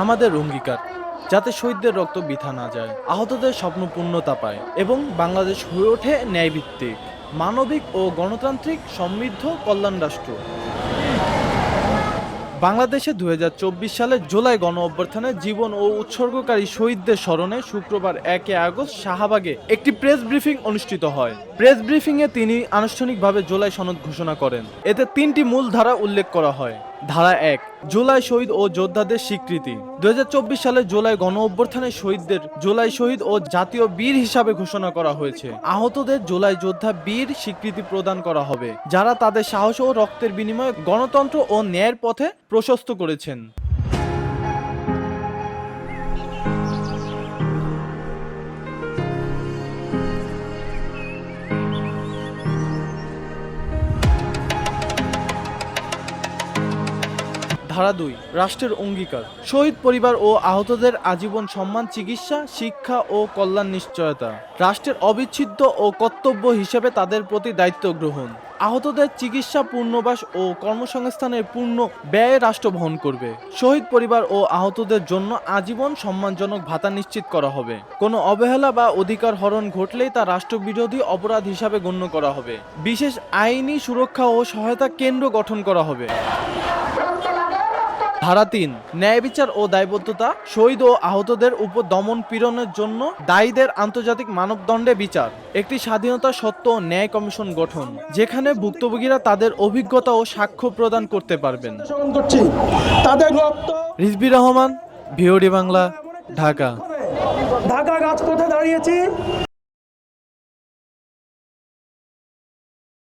আমাদের অঙ্গীকার, যাতে শহীদদের রক্ত বৃথা না যায়, আহতদের স্বপ্ন পূর্ণতা পায় এবং বাংলাদেশ হয়ে ওঠে ন্যায়ভিত্তিক, মানবিক ও গণতান্ত্রিক সমৃদ্ধ কল্যাণ রাষ্ট্র। বাংলাদেশে ২০২৪ সালে জুলাই গণ অভ্যুত্থানে জীবন ও উৎসর্গকারী শহীদদের স্মরণে শুক্রবার ১ আগস্ট শাহবাগে একটি প্রেস ব্রিফিং অনুষ্ঠিত হয়। প্রেস ব্রিফিংয়ে তিনি আনুষ্ঠানিকভাবে জুলাই সনদ ঘোষণা করেন। এতে ৩টি মূল ধারা উল্লেখ করা হয়। ধারা ১, জুলাই শহীদ ও যোদ্ধাদের স্বীকৃতি। ২০২৪ সালে জুলাই গণ অভ্যুত্থানের শহীদদের জুলাই শহীদ ও জাতীয় বীর হিসাবে ঘোষণা করা হয়েছে। আহতদের জুলাই যোদ্ধা বীর স্বীকৃতি প্রদান করা হবে, যারা তাদের সাহস ও রক্তের বিনিময়ে গণতন্ত্র ও ন্যায়ের পথে প্রশস্ত করেছেন। ধারা ২, রাষ্ট্রের অঙ্গীকার। শহীদ পরিবার ও আহতদের আজীবন সম্মান, চিকিৎসা, শিক্ষা ও কল্যাণ নিশ্চয়তা। রাষ্ট্রের অবিচ্ছেদ্য ও কর্তব্য হিসেবে তাদের প্রতি দায়িত্ব গ্রহণ। আহতদের চিকিৎসা, পুনর্বাস ও কর্মসংস্থানের পূর্ণ ব্যয় রাষ্ট্র বহন করবে। শহীদ পরিবার ও আহতদের জন্য আজীবন সম্মানজনক ভাতা নিশ্চিত করা হবে। কোনো অবহেলা বা অধিকার হরণ ঘটলেই তা রাষ্ট্রবিরোধী অপরাধ হিসাবে গণ্য করা হবে। বিশেষ আইনি সুরক্ষা ও সহায়তা কেন্দ্র গঠন করা হবে। ধারা ৩, ন্যায় বিচার ও দায়বদ্ধতা। শহীদ ও আহতদের উপর দমন পীড়নের জন্য দায়ীদের আন্তর্জাতিক মানবদণ্ডে বিচার। একটি স্বাধীনতা, সত্য ও ন্যায় কমিশন গঠন, যেখানে ভুক্তভোগীরা তাদের অভিজ্ঞতা ও সাক্ষ্য প্রদান করতে পারবেন। রিজভী রহমান, ভিওডি বাংলা, ঢাকা। ঢাকা রাজপথে দাঁড়িয়েছি